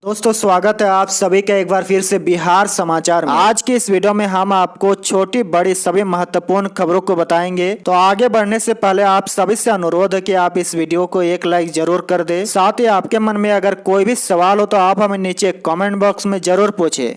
दोस्तों स्वागत है आप सभी का एक बार फिर से बिहार समाचार में। आज की इस वीडियो में हम आपको छोटी बड़ी सभी महत्वपूर्ण खबरों को बताएंगे। तो आगे बढ़ने से पहले आप सभी से अनुरोध है कि आप इस वीडियो को एक लाइक जरूर कर दें। साथ ही आपके मन में अगर कोई भी सवाल हो तो आप हमें नीचे कमेंट बॉक्स में जरूर पूछे।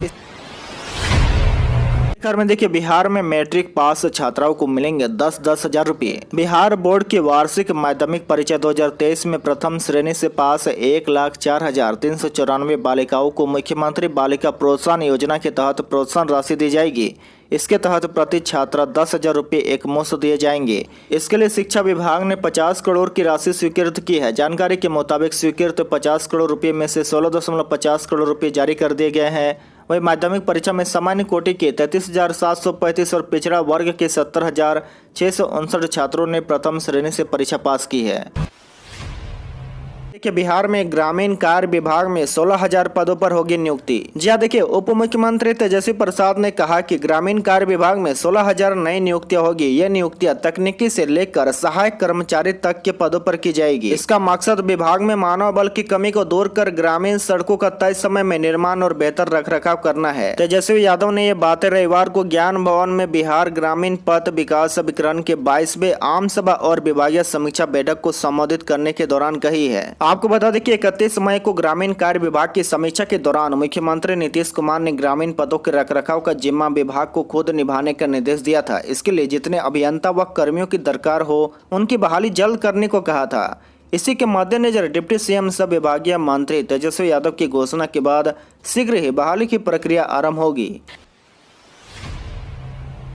खबर में देखिए, बिहार में मैट्रिक पास छात्राओं को मिलेंगे 10-10 हजार रुपये। बिहार बोर्ड की वार्षिक माध्यमिक परीक्षा 2023 में प्रथम श्रेणी से पास 1,04,394 बालिकाओं को मुख्यमंत्री बालिका प्रोत्साहन योजना के तहत प्रोत्साहन राशि दी जाएगी। इसके तहत प्रति छात्रा 10,000 रुपये एकमुश्त दिए जाएंगे। इसके लिए शिक्षा विभाग ने 50 करोड़ की राशि स्वीकृत की है। जानकारी के मुताबिक स्वीकृत 50 करोड़ रुपये में से 16.50 करोड़ रुपये जारी कर दिए गए हैं। वही माध्यमिक परीक्षा में सामान्य कोटि के 33,735 और पिछड़ा वर्ग के 70,659 छात्रों ने प्रथम श्रेणी से परीक्षा पास की है। देखिए, बिहार में ग्रामीण कार्य विभाग में 16,000 पदों पर होगी नियुक्ति। जी हाँ, देखिए, उप मुख्यमंत्री तेजस्वी प्रसाद ने कहा कि ग्रामीण कार्य विभाग में 16,000 नई नियुक्तियां होगी। ये नियुक्तियां तकनीकी से लेकर सहायक कर्मचारी तक के पदों पर की जाएगी। इसका मकसद विभाग में मानव बल की कमी को दूर कर ग्रामीण सड़कों का तय समय में निर्माण और बेहतर रखरखाव करना है। तेजस्वी यादव ने ये बातें रविवार को ज्ञान भवन में बिहार ग्रामीण पथ विकास अभिकरण के 22वें आम सभा और विभागीय समीक्षा बैठक को संबोधित करने के दौरान कही है। आपको बता दें कि 31 मई को ग्रामीण कार्य विभाग की समीक्षा के दौरान मुख्यमंत्री नीतीश कुमार ने ग्रामीण पदों के रखरखाव का जिम्मा विभाग को खुद निभाने का निर्देश दिया था। इसके लिए जितने अभियंता व कर्मियों की दरकार हो उनकी बहाली जल्द करने को कहा था। इसी के मद्देनजर डिप्टी सीएम सब विभागीय मंत्री तेजस्वी यादव की घोषणा के बाद शीघ्र ही बहाली की प्रक्रिया आरंभ होगी।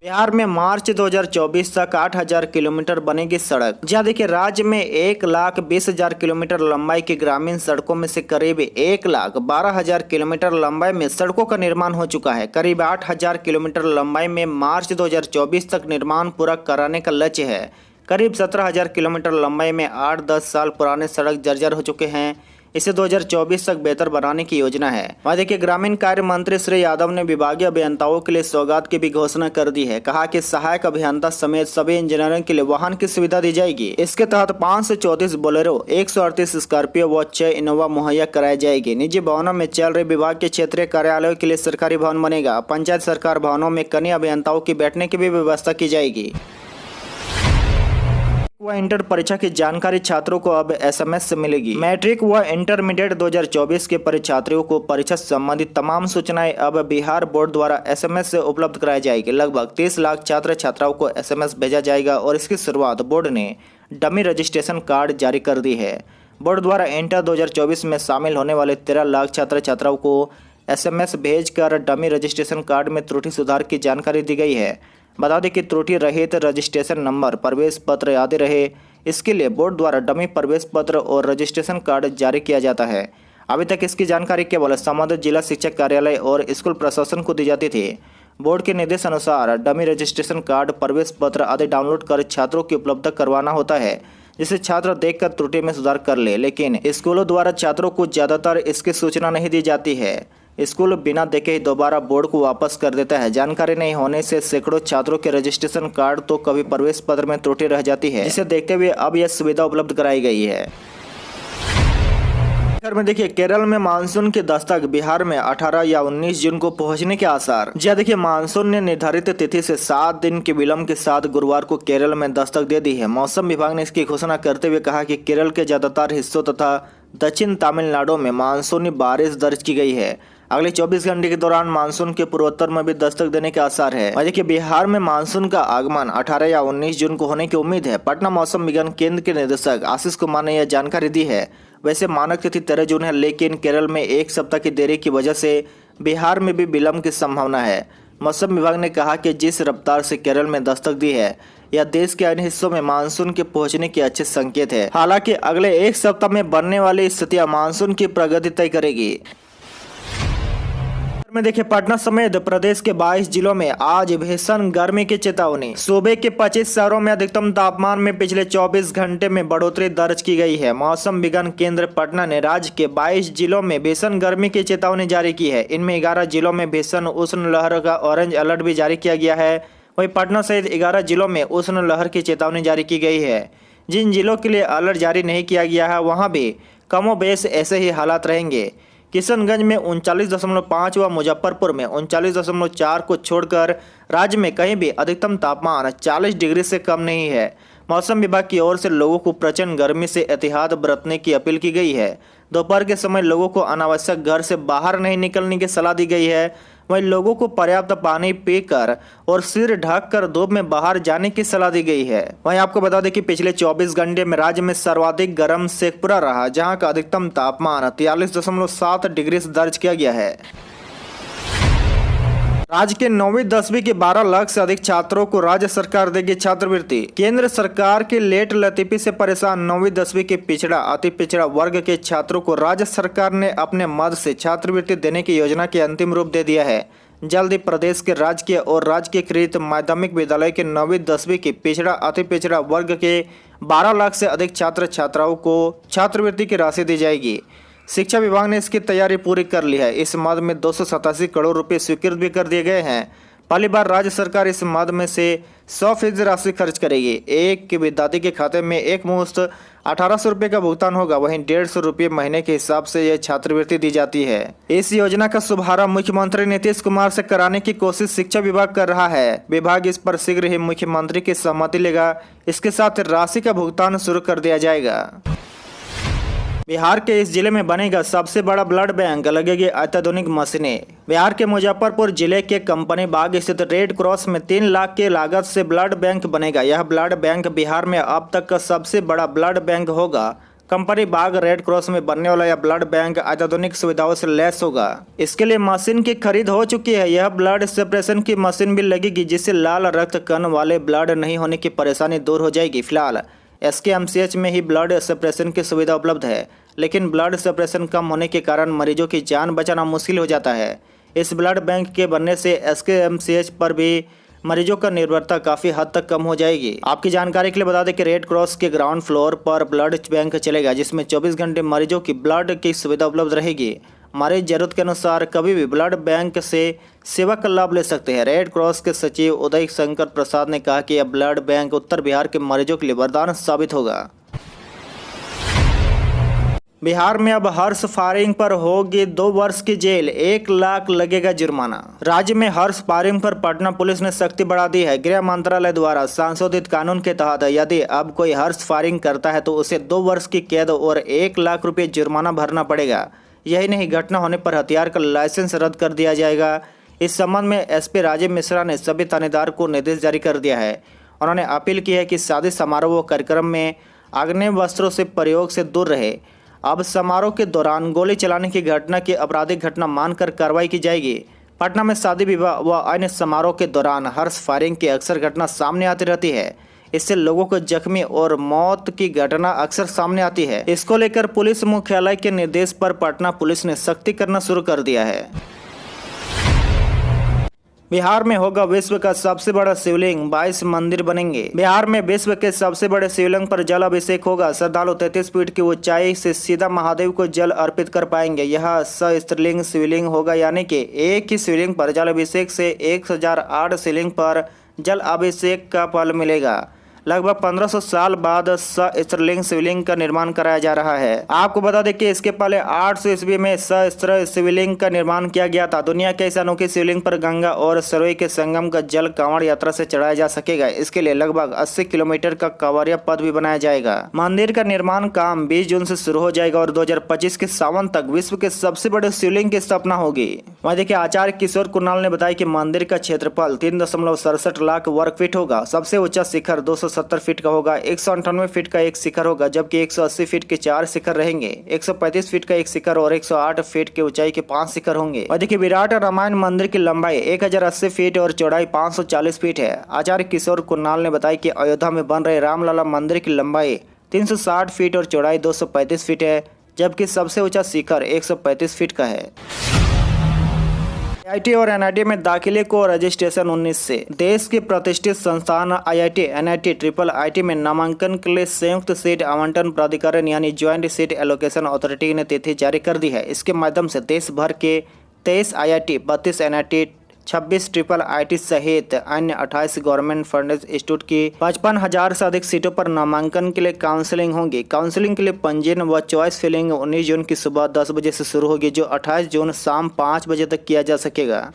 बिहार में मार्च 2024 तक 8,000 किलोमीटर बनेगी सड़क। जहाँ देखिए, राज्य में 1,20,000 किलोमीटर लंबाई की ग्रामीण सड़कों में से करीब 1,12,000 किलोमीटर लंबाई में सड़कों का निर्माण हो चुका है। करीब 8,000 किलोमीटर लंबाई में मार्च 2024 तक निर्माण पूरा कराने का लक्ष्य है। करीब 17,000 किलोमीटर लंबाई में 8-10 साल पुराने सड़क जर्जर हो चुके हैं। इसे 2024 तक बेहतर बनाने की योजना है। वहाँ देखिए, ग्रामीण कार्य मंत्री श्री यादव ने विभागीय अभियंताओं के लिए सौगात की भी घोषणा कर दी है। कहा कि सहायक अभियंता समेत सभी इंजीनियरों के लिए वाहन की सुविधा दी जाएगी। इसके तहत 534 बोलेरो, 138 स्कॉर्पियो व 6 इनोवा मुहैया कराई जाएगी। निजी भवनों में चल रहे विभाग के क्षेत्रीय कार्यालयों के लिए सरकारी भवन बनेगा। पंचायत सरकार भवनों में कनीय अभियंताओं की बैठने की भी व्यवस्था की जाएगी। व इंटर परीक्षा की जानकारी छात्रों को अब एसएमएस से मिलेगी। मैट्रिक व इंटरमीडिएट 2024 के परीक्षार्थियों को परीक्षा संबंधित तमाम सूचनाएं अब बिहार बोर्ड द्वारा एसएमएस से उपलब्ध कराई जाएगी। लगभग 30 लाख छात्र छात्राओं को एसएमएस भेजा जाएगा और इसकी शुरुआत बोर्ड ने डमी रजिस्ट्रेशन कार्ड जारी कर दी है। बोर्ड द्वारा इंटर 2024 में शामिल होने वाले 13 लाख छात्र छात्राओं को एसएमएस भेजकर डमी रजिस्ट्रेशन कार्ड में त्रुटि सुधार की जानकारी दी गई है। बता दें कि त्रुटि रहित रजिस्ट्रेशन नंबर, प्रवेश पत्र आदि रहे। इसके लिए बोर्ड द्वारा डमी प्रवेश पत्र और रजिस्ट्रेशन कार्ड जारी किया जाता है। अभी तक इसकी जानकारी केवल संबंधित जिला शिक्षक कार्यालय और स्कूल प्रशासन को दी जाती थी। बोर्ड के निर्देश अनुसार डमी रजिस्ट्रेशन कार्ड, प्रवेश पत्र आदि डाउनलोड कर छात्रों की उपलब्ध करवाना होता है, जिसे छात्र देखकर त्रुटि में सुधार कर ले। लेकिन स्कूलों द्वारा छात्रों को ज्यादातर इसकी सूचना नहीं दी जाती है। स्कूल बिना देखे ही दोबारा बोर्ड को वापस कर देता है। जानकारी नहीं होने से सैकड़ों छात्रों के रजिस्ट्रेशन कार्ड तो कभी प्रवेश पत्र में त्रुटि रह जाती है, जिसे देखते हुए अब यह सुविधा उपलब्ध कराई गई है। में देखिए, केरल में मानसून की दस्तक। बिहार में 18 या 19 जून को पहुंचने के आसार। जी देखिए, मानसून ने निर्धारित तिथि से 7 दिन के विलंब के साथ गुरुवार को केरल में दस्तक दे दी है। मौसम विभाग ने इसकी घोषणा करते हुए कहा कि केरल के ज्यादातर हिस्सों तथा दक्षिण तमिलनाडु में मानसूनी बारिश दर्ज की गई है। अगले 24 घंटे के दौरान मानसून के पूर्वोत्तर में भी दस्तक देने के आसार है। देखिए, बिहार में मानसून का आगमन 18 या 19 जून को होने की उम्मीद है। पटना मौसम विज्ञान केंद्र के निदेशक आशीष कुमार ने यह जानकारी दी है। वैसे मानक तिथि 13 जून है, लेकिन केरल में एक सप्ताह की देरी की वजह से बिहार में भी विलंब की संभावना है। मौसम विभाग ने कहा कि जिस रफ्तार से केरल में दस्तक दी है, यह देश के अन्य हिस्सों में मानसून के पहुंचने के अच्छे संकेत है। हालांकि अगले एक सप्ताह में बनने वाली स्थितियां मानसून की प्रगति तय करेगी। में देखिए, पटना समेत प्रदेश के 22 जिलों में आज भीषण गर्मी की चेतावनी। सूबे के 25 शहरों में अधिकतम तापमान में पिछले 24 घंटे में बढ़ोतरी दर्ज की गई है। मौसम विज्ञान केंद्र पटना ने राज्य के 22 जिलों में भीषण गर्मी की चेतावनी जारी की है। इनमें 11 जिलों में भीषण उष्ण लहर का ऑरेंज अलर्ट भी जारी किया गया है। वहीं पटना सहित 11 जिलों में उष्ण लहर की चेतावनी जारी की गई है। जिन जिलों के लिए अलर्ट जारी नहीं किया गया है, वहाँ भी कमोबेश ऐसे ही हालात रहेंगे। किशनगंज में 39.5 व मुजफ्फरपुर में 39.4 को छोड़कर राज्य में कहीं भी अधिकतम तापमान 40 डिग्री से कम नहीं है। मौसम विभाग की ओर से लोगों को प्रचंड गर्मी से एहतियात बरतने की अपील की गई है। दोपहर के समय लोगों को अनावश्यक घर से बाहर नहीं निकलने की सलाह दी गई है। वहीं लोगों को पर्याप्त पानी पीकर और सिर ढककर धूप में बाहर जाने की सलाह दी गई है। वहीं आपको बता दें कि पिछले 24 घंटे में राज्य में सर्वाधिक गर्म शेखपुरा रहा, जहां का अधिकतम तापमान 43.7 डिग्री दर्ज किया गया है। राज्य के 9वीं 10वीं के 12 लाख से अधिक छात्रों को राज्य सरकार देगी छात्रवृत्ति। केंद्र सरकार की लेट लतीफी से परेशान 9वीं 10वीं के पिछड़ा अति पिछड़ा वर्ग के छात्रों को राज्य सरकार ने अपने मद से छात्रवृत्ति देने की योजना के अंतिम रूप दे दिया है। जल्द ही प्रदेश के राजकीय और राजकीयकृत माध्यमिक विद्यालय के 9वीं 10वीं के पिछड़ा अति पिछड़ा वर्ग के 12 लाख से अधिक छात्र छात्राओं को छात्रवृत्ति की राशि दी जाएगी। शिक्षा विभाग ने इसकी तैयारी पूरी कर ली है। इस मद में 287 करोड़ रुपए स्वीकृत भी कर दिए गए हैं। पहली बार राज्य सरकार इस मद में से 100% राशि खर्च करेगी। एक विद्यार्थी के खाते में एक मुश्त 1800 रुपये का भुगतान होगा। वहीं 150 रुपये महीने के हिसाब से यह छात्रवृत्ति दी जाती है। इस योजना का शुभारंभ मुख्यमंत्री नीतीश कुमार से कराने की कोशिश शिक्षा विभाग कर रहा है। विभाग इस पर शीघ्र ही मुख्यमंत्री की सहमति लेगा। इसके साथ राशि का भुगतान शुरू कर दिया जाएगा। बिहार के इस जिले में बनेगा सबसे बड़ा ब्लड बैंक, लगेगी अत्याधुनिक मशीनें। बिहार के मुजफ्फरपुर जिले के कंपनी बाग स्थित रेड क्रॉस में 3 लाख की लागत से ब्लड बैंक बनेगा। यह ब्लड बैंक बिहार में अब तक का सबसे बड़ा ब्लड बैंक होगा। कंपनी बाग रेड क्रॉस में बनने वाला यह ब्लड बैंक अत्याधुनिक सुविधाओं से लैस होगा। इसके लिए मशीन की खरीद हो चुकी है। यह ब्लड सेपरेशन की मशीन भी लगेगी, जिससे लाल रक्त कण वाले ब्लड नहीं होने की परेशानी दूर हो जाएगी। फिलहाल SKMCH में ही ब्लड सेपरेशन की सुविधा उपलब्ध है, लेकिन ब्लड सेपरेशन कम होने के कारण मरीजों की जान बचाना मुश्किल हो जाता है। इस ब्लड बैंक के बनने से SKMCH पर भी मरीजों का निर्भरता काफ़ी हद तक कम हो जाएगी। आपकी जानकारी के लिए बता दें कि रेड क्रॉस के ग्राउंड फ्लोर पर ब्लड बैंक चलेगा, जिसमें 24 घंटे मरीजों की ब्लड की सुविधा उपलब्ध रहेगी। मरीज जरूरत के अनुसार कभी भी ब्लड बैंक से सेवा का लाभ ले सकते हैं। रेड क्रॉस के सचिव उदय शंकर प्रसाद ने कहा कि यह ब्लड बैंक उत्तर बिहार के मरीजों के लिए वरदान साबित होगा। बिहार में अब हॉर्स फायरिंग पर होगी 2 वर्ष की जेल, 1 लाख लगेगा जुर्माना। राज्य में हॉर्स फायरिंग पर पटना पुलिस ने सख्ती बढ़ा दी है। गृह मंत्रालय द्वारा संशोधित कानून के तहत यदि अब कोई हॉर्स फायरिंग करता है तो उसे 2 वर्ष की कैद और 1 लाख रुपये जुर्माना भरना पड़ेगा। यही नहीं, घटना होने पर हथियार का लाइसेंस रद्द कर दिया जाएगा। इस संबंध में SP राजीव मिश्रा ने सभी थानेदार को निर्देश जारी कर दिया है। उन्होंने अपील की है कि शादी समारोह व कार्यक्रम में आग्नेय वस्त्रों से प्रयोग से दूर रहे। अब समारोह के दौरान गोली चलाने की घटना की आपराधिक घटना मानकर कार्रवाई की जाएगी। पटना में शादी विवाह व अन्य समारोह के दौरान हॉर्स फायरिंग की अक्सर घटना सामने आती रहती है। इससे लोगों को जख्मी और मौत की घटना अक्सर सामने आती है। इसको लेकर पुलिस मुख्यालय के निर्देश पर पटना पुलिस ने सख्ती करना शुरू कर दिया है। बिहार में होगा विश्व का सबसे बड़ा शिवलिंग, 22 मंदिर बनेंगे। बिहार में विश्व के सबसे बड़े शिवलिंग पर जल अभिषेक होगा। श्रद्धालु 33 फीट की ऊंचाई से सीधा महादेव को जल अर्पित कर पाएंगे। यह सहस्त्रलिंग शिवलिंग होगा, यानी कि एक ही शिवलिंग पर जल अभिषेक से 1008 शिवलिंग पर जल अभिषेक का फल मिलेगा। लगभग 1500 साल बाद सहस्त्रलिंग शिवलिंग का निर्माण कराया जा रहा है। आपको बता दें कि इसके पहले 800 ईस्वी में सहस्त्र शिवलिंग का निर्माण किया गया था। दुनिया के इस अनोखे शिवलिंग पर गंगा और सरयू के संगम का जल कांवड़ यात्रा से चढ़ाया जा सकेगा। इसके लिए लगभग 80 किलोमीटर का कांवड़िया पथ भी बनाया जाएगा। मंदिर का निर्माण काम 20 जून से शुरू हो जाएगा और 2025 के सावन तक विश्व के सबसे बड़े शिवलिंग की स्थापना होगी। वहीं देखिए, आचार्य किशोर कुणाल ने बताया कि मंदिर का क्षेत्रफल 3.67 लाख वर्ग फीट होगा। सबसे ऊंचा शिखर 270 फीट का होगा। 198 फीट का एक शिखर होगा, जबकि 180 फीट के 4 शिखर रहेंगे। 135 फीट का एक शिखर और 108 फीट की ऊंचाई के 5 शिखर होंगे। और देखिए, विराट रामायण मंदिर की लंबाई 1080 फीट और चौड़ाई 540 फीट है। आचार्य किशोर कुणाल ने बताया कि अयोध्या में बन रहे रामलला मंदिर की लंबाई 360 फीट और चौड़ाई 235 फीट है, जबकि सबसे ऊंचा शिखर 135 फीट का है। IIT और NIT में दाखिले को रजिस्ट्रेशन 19 से। देश के प्रतिष्ठित संस्थान IIT, NIT, IIIT में नामांकन के लिए संयुक्त सीट आवंटन प्राधिकरण यानी ज्वाइंट सीट एलोकेशन अथॉरिटी ने तिथि जारी कर दी है। इसके माध्यम से देश भर के 23 IIT, 32 NIT, 26 ट्रिपल आईटी सहित अन्य 28 गवर्नमेंट फंडेड इंस्टीट्यूट की 55,000 से अधिक सीटों पर नामांकन के लिए काउंसलिंग होगी। काउंसलिंग के लिए पंजीयन व चॉइस फिलिंग 19 जून की सुबह 10 बजे से शुरू होगी, जो 28 जून शाम 5 बजे तक किया जा सकेगा।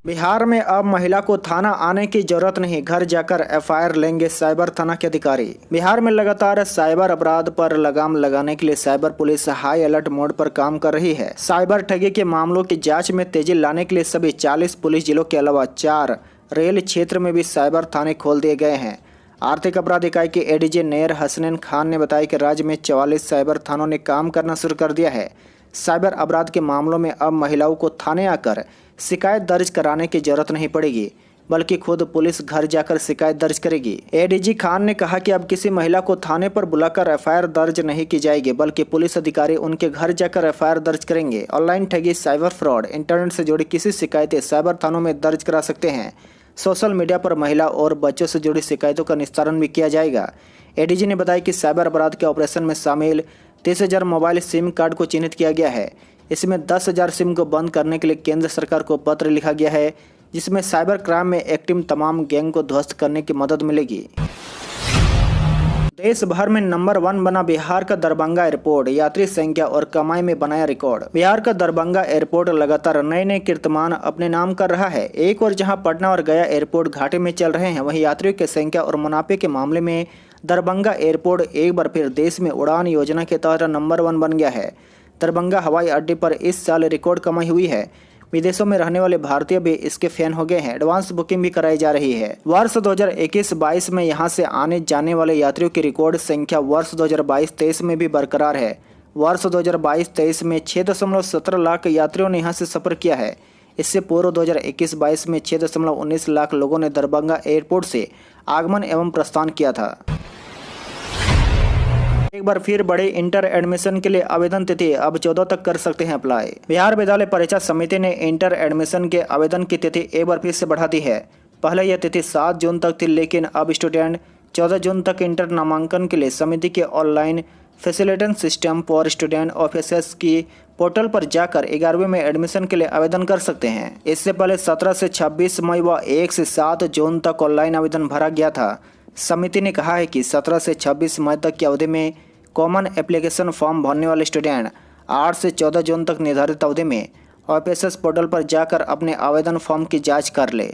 बिहार में अब महिला को थाना आने की जरूरत नहीं, घर जाकर एफआईआर लेंगे साइबर थाना के अधिकारी। बिहार में लगातार साइबर अपराध पर लगाम लगाने के लिए cyber police high alert mode पर काम कर रही है। साइबर ठगी के मामलों की जांच में तेजी लाने के लिए सभी 40 पुलिस जिलों के अलावा 4 रेल क्षेत्र में भी साइबर थाने खोल दिए गए हैं। आर्थिक अपराध इकाई के एडीजी नेर हसनैन खान ने बताया कि राज्य में 44 साइबर थानों ने काम करना शुरू कर दिया है। साइबर अपराध के मामलों में अब महिलाओं को थाने आकर शिकायत दर्ज कराने की जरूरत नहीं पड़ेगी, बल्कि खुद पुलिस घर जाकर शिकायत दर्ज करेगी। एडीजी खान ने कहा कि अब किसी महिला को थाने पर बुलाकर एफआईआर दर्ज नहीं की जाएगी, बल्कि पुलिस अधिकारी उनके घर जाकर एफआईआर दर्ज करेंगे। ऑनलाइन ठगी, साइबर फ्रॉड, इंटरनेट से जुड़ी किसी शिकायतें साइबर थानों में दर्ज करा सकते हैं। सोशल मीडिया पर महिला और बच्चों से जुड़ी शिकायतों का निस्तारण भी किया जाएगा। एडीजी ने बताया कि साइबर अपराध के ऑपरेशन में शामिल 30,000 मोबाइल सिम कार्ड को चिन्हित किया गया है। इसमें 10,000 सिम को बंद करने के लिए केंद्र सरकार को पत्र लिखा गया है, जिसमें साइबर क्राइम में एक्टिव तमाम गैंग को ध्वस्त करने की मदद मिलेगी। देश भर में नंबर 1 बना बिहार का दरभंगा एयरपोर्ट, यात्री संख्या और कमाई में बनाया रिकॉर्ड। बिहार का दरभंगा एयरपोर्ट लगातार नए नए कीर्तिमान अपने नाम कर रहा है। एक और जहां पटना और गया एयरपोर्ट घाटे में चल रहे हैं, वहीं यात्रियों की संख्या और मुनाफे के मामले में दरभंगा एयरपोर्ट एक बार फिर देश में उड़ान योजना के तहत नंबर 1 बन गया है। दरभंगा हवाई अड्डे पर इस साल रिकॉर्ड कमाई हुई है। विदेशों में रहने वाले भारतीय भी इसके फैन हो गए हैं। एडवांस बुकिंग भी कराई जा रही है। वर्ष 2021-22 में यहां से आने जाने वाले यात्रियों की रिकॉर्ड संख्या वर्ष 2022-23 में भी बरकरार है। वर्ष 2022-23 में 6.17 लाख यात्रियों ने यहां से सफर किया है। इससे पूर्व 2021-22 में 6.19 लाख लोगों ने दरभंगा एयरपोर्ट से आगमन एवं प्रस्थान किया था। एक बार फिर बड़े इंटर एडमिशन के लिए आवेदन तिथि अब 14 तक कर सकते हैं अप्लाई। बिहार विद्यालय परीक्षा समिति ने इंटर एडमिशन के आवेदन की तिथि एक बार फिर से बढ़ा दी है। पहले यह तिथि 7 जून तक थी, लेकिन अब स्टूडेंट 14 जून तक इंटर नामांकन के लिए समिति के online facilitation system for student officers की पोर्टल पर जाकर 11वीं में एडमिशन के लिए आवेदन कर सकते हैं। इससे पहले 17 से 26 मई व 1 से 7 जून तक ऑनलाइन आवेदन भरा गया था। समिति ने कहा है कि 17 से 26 मई तक की अवधि में कॉमन एप्लीकेशन फॉर्म भरने वाले स्टूडेंट 8 से 14 जून तक निर्धारित अवधि में ऑफिसर्स पोर्टल पर जाकर अपने आवेदन फॉर्म की जांच कर ले।